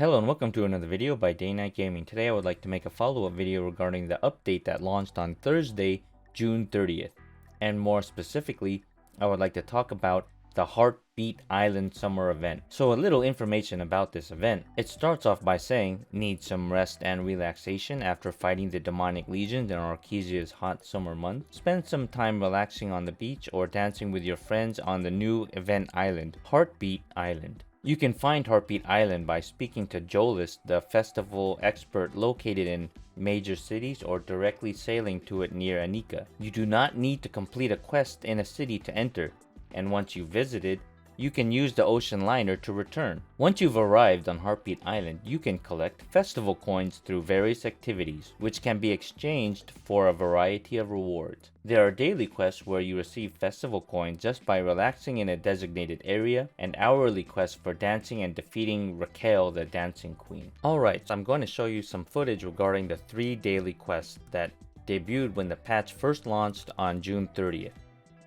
Hello and welcome to another video by Day Night Gaming. Today I would like to make a follow-up video regarding the update that launched on Thursday, June 30th. And more specifically, I would like to talk about the Heartbeat Island Summer Event. So a little information about this event. It starts off by saying, need some rest and relaxation after fighting the demonic legions in Arcesia's hot summer month. Spend some time relaxing on the beach or dancing with your friends on the new event island, Heartbeat Island. You can find Heartbeat Island by speaking to Jolis, the festival expert located in major cities, or directly sailing to it near Anika. You do not need to complete a quest in a city to enter, and once you've visited, you can use the ocean liner to return. Once you've arrived on Heartbeat Island, you can collect festival coins through various activities, which can be exchanged for a variety of rewards. There are daily quests where you receive festival coins just by relaxing in a designated area, and hourly quests for dancing and defeating Raquel, the dancing queen. Alright, so I'm going to show you some footage regarding the 3 daily quests that debuted when the patch first launched on June 30th.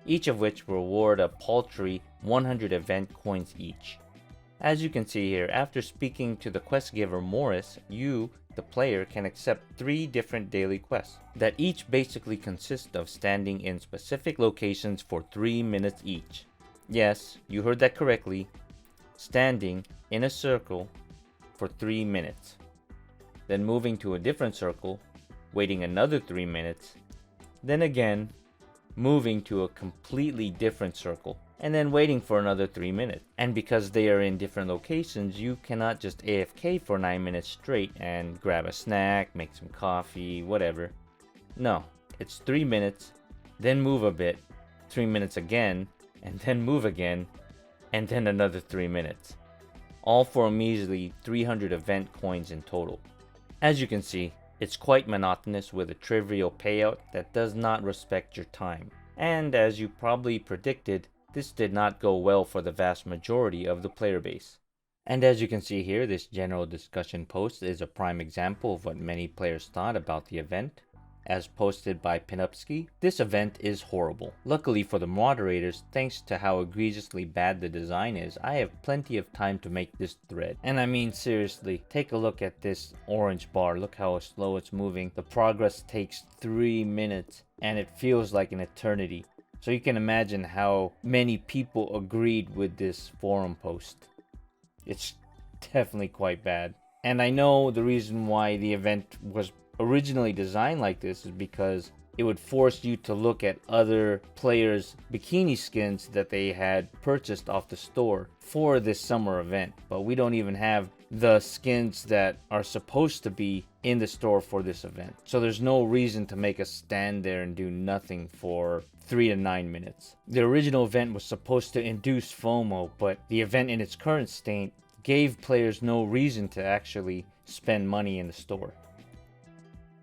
Each of which will reward a paltry 100 event coins each. As you can see here, after speaking to the quest giver Morris, you, the player, can accept 3 different daily quests that each basically consist of standing in specific locations for 3 minutes each. Yes, you heard that correctly. Standing in a circle for 3 minutes. Then moving to a different circle, waiting another 3 minutes. Then again, moving to a completely different circle, and then waiting for another 3 minutes. And because they are in different locations, you cannot just AFK for 9 minutes straight and grab a snack, make some coffee, whatever. No, it's 3 minutes, then move a bit, 3 minutes again, and then move again, and then another 3 minutes. All for a measly 300 event coins in total. As you can see, it's quite monotonous with a trivial payout that does not respect your time. And as you probably predicted, this did not go well for the vast majority of the player base. And as you can see here, this general discussion post is a prime example of what many players thought about the event. As posted by Pinupski, this event is horrible. Luckily for the moderators, thanks to how egregiously bad the design is, I have plenty of time to make this thread. And I mean seriously, take a look at this orange bar. Look how slow it's moving. The progress takes 3 minutes and it feels like an eternity. So you can imagine how many people agreed with this forum post. It's definitely quite bad. And I know the reason why the event was originally designed like this is because it would force you to look at other players' bikini skins that they had purchased off the store for this summer event. But we don't even have the skins that are supposed to be in the store for this event. So there's no reason to make us stand there and do nothing for 3 to 9 minutes. The original event was supposed to induce FOMO, but the event in its current state gave players no reason to actually spend money in the store.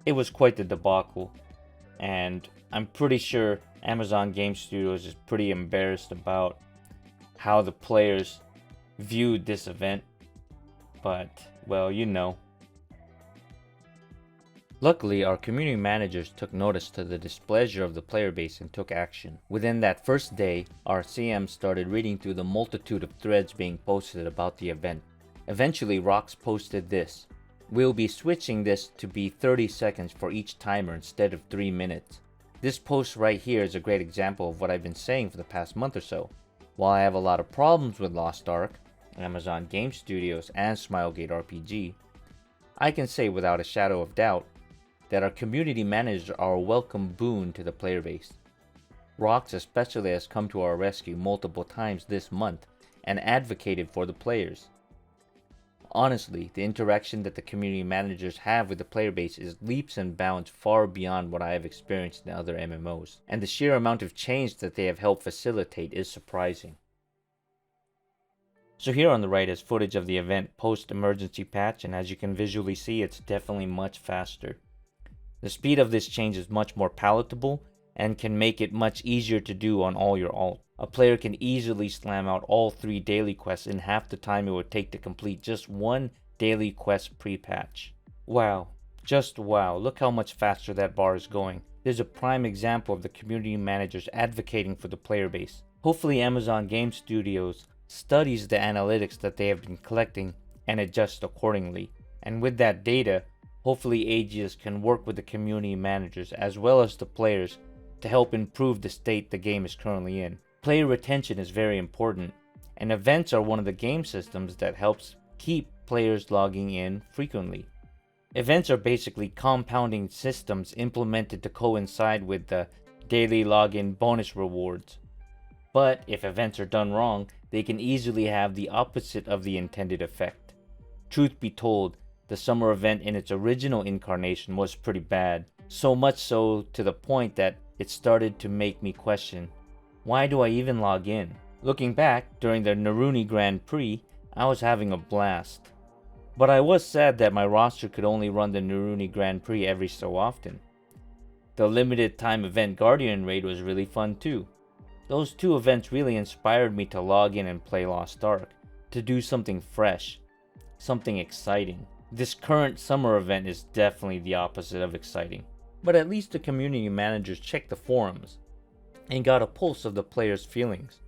It was quite the debacle, and I'm pretty sure Amazon Game Studios is pretty embarrassed about how the players viewed this event, but, well, you know. Luckily, our community managers took notice to the displeasure of the player base and took action. Within that first day, our CM started reading through the multitude of threads being posted about the event. Eventually, Rox posted this. We'll be switching this to be 30 seconds for each timer instead of 3 minutes. This post right here is a great example of what I've been saying for the past month or so. While I have a lot of problems with Lost Ark, Amazon Game Studios, and Smilegate RPG, I can say without a shadow of doubt that our community managers are a welcome boon to the player base. Rox especially has come to our rescue multiple times this month and advocated for the players. Honestly, the interaction that the community managers have with the player base is leaps and bounds far beyond what I have experienced in other MMOs, and the sheer amount of change that they have helped facilitate is surprising. So here on the right is footage of the event post-emergency patch, and as you can visually see, it's definitely much faster. The speed of this change is much more palatable and can make it much easier to do on all your alt. A player can easily slam out all 3 daily quests in half the time it would take to complete just 1 daily quest pre-patch. Wow, just wow, look how much faster that bar is going. There's a prime example of the community managers advocating for the player base. Hopefully Amazon Game Studios studies the analytics that they have been collecting and adjust accordingly. And with that data, hopefully Aegis can work with the community managers as well as the players to help improve the state the game is currently in. Player retention is very important, and events are one of the game systems that helps keep players logging in frequently. Events are basically compounding systems implemented to coincide with the daily login bonus rewards. But if events are done wrong, they can easily have the opposite of the intended effect. Truth be told, the summer event in its original incarnation was pretty bad, so much so to the point that it started to make me question, why do I even log in? Looking back, during the Naruni Grand Prix, I was having a blast. But I was sad that my roster could only run the Naruni Grand Prix every so often. The limited time event Guardian Raid was really fun too. Those two events really inspired me to log in and play Lost Ark, to do something fresh, something exciting. This current summer event is definitely the opposite of exciting, but at least the community managers checked the forums and got a pulse of the players' feelings.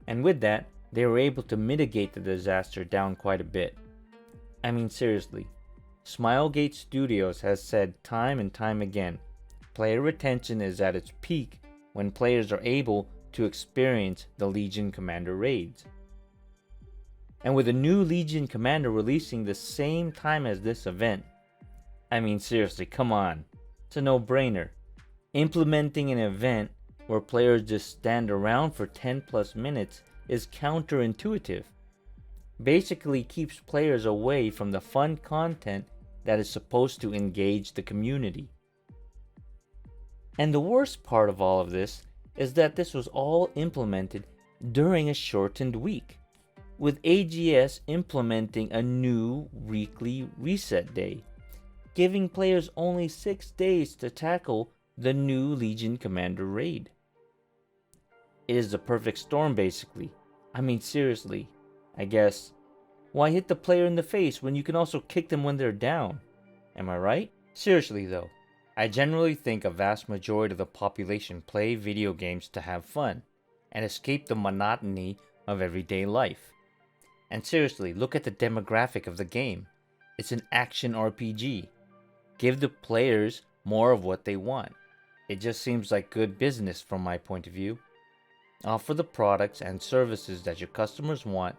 And with that, they were able to mitigate the disaster down quite a bit. I mean seriously, Smilegate Studios has said time and time again, player retention is at its peak when players are able to experience the Legion Commander raids. And with a new Legion Commander releasing the same time as this event, I mean seriously, come on, it's a no-brainer. Implementing an event where players just stand around for 10 plus minutes is counterintuitive. Basically keeps players away from the fun content that is supposed to engage the community. And the worst part of all of this is that this was all implemented during a shortened week, with AGS implementing a new weekly reset day, giving players only 6 days to tackle the new Legion Commander raid. It is the perfect storm basically. I mean seriously, I guess, why hit the player in the face when you can also kick them when they're down? Am I right? Seriously though, I generally think a vast majority of the population play video games to have fun and escape the monotony of everyday life. And seriously, look at the demographic of the game. It's an action RPG. Give the players more of what they want. It just seems like good business from my point of view. Offer the products and services that your customers want,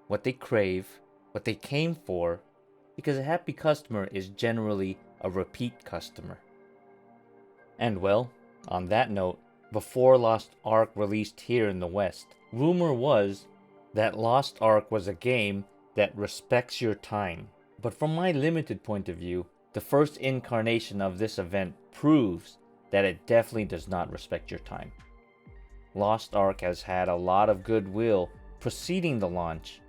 what they crave, what they came for, because a happy customer is generally a repeat customer. And well, on that note, before Lost Ark released here in the West, rumor was that Lost Ark was a game that respects your time. But from my limited point of view, the first incarnation of this event proves that it definitely does not respect your time. Lost Ark has had a lot of goodwill preceding the launch,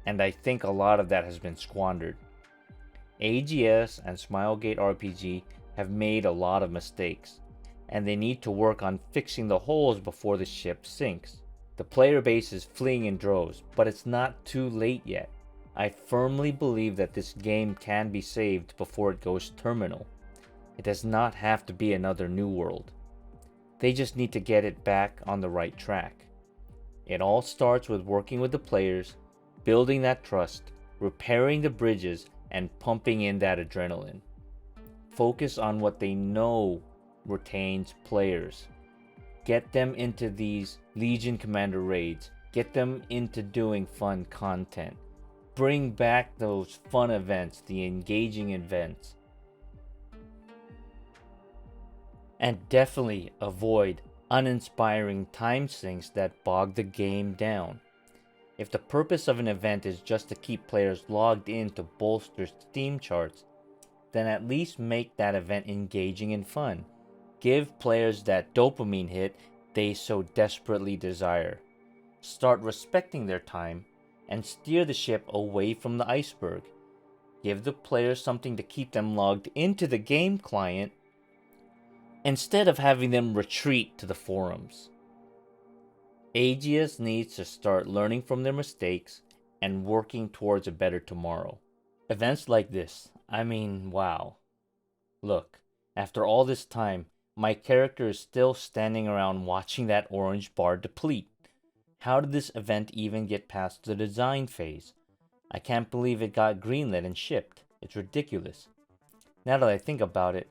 and I think a lot of that has been squandered. AGS and Smilegate RPG have made a lot of mistakes, and they need to work on fixing the holes before the ship sinks. The player base is fleeing in droves, but it's not too late yet. I firmly believe that this game can be saved before it goes terminal. It does not have to be another New World. They just need to get it back on the right track. It all starts with working with the players, building that trust, repairing the bridges, and pumping in that adrenaline. Focus on what they know retains players. Get them into these Legion Commander raids. Get them into doing fun content. Bring back those fun events, the engaging events. And definitely avoid uninspiring time sinks that bog the game down. If the purpose of an event is just to keep players logged in to bolster Steam charts, then at least make that event engaging and fun. Give players that dopamine hit they so desperately desire. Start respecting their time and steer the ship away from the iceberg. Give the players something to keep them logged into the game client instead of having them retreat to the forums. Aegis needs to start learning from their mistakes and working towards a better tomorrow. Events like this, I mean, wow. Look, after all this time, my character is still standing around watching that orange bar deplete. How did this event even get past the design phase? I can't believe it got greenlit and shipped. It's ridiculous. Now that I think about it,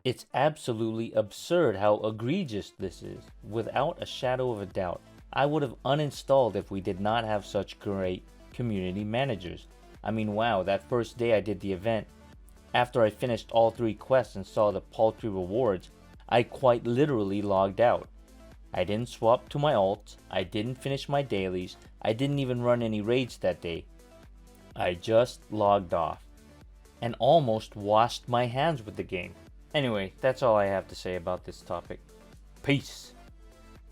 it's absolutely absurd how egregious this is. Without a shadow of a doubt, I would have uninstalled if we did not have such great community managers. I mean, wow, that first day I did the event, after I finished all 3 quests and saw the paltry rewards, I quite literally logged out. I didn't swap to my alts, I didn't finish my dailies, I didn't even run any raids that day. I just logged off and almost washed my hands with the game. Anyway, that's all I have to say about this topic. Peace.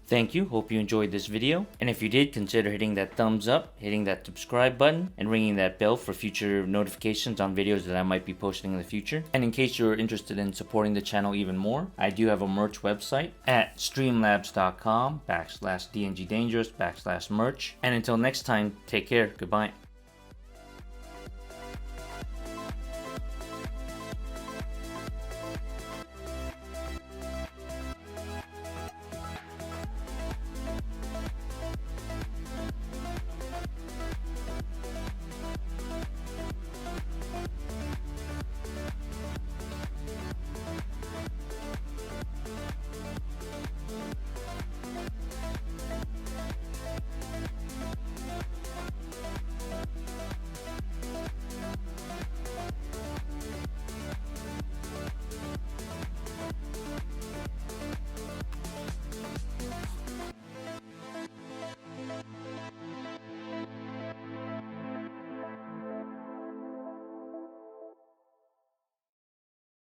Thank you, hope you enjoyed this video, and if you did, consider hitting that thumbs up, hitting that subscribe button, and ringing that bell for future notifications on videos that I might be posting in the future. And in case you're interested in supporting the channel even more, I do have a merch website at streamlabs.com/DNGdangerous/merch. And until next time, take care, goodbye.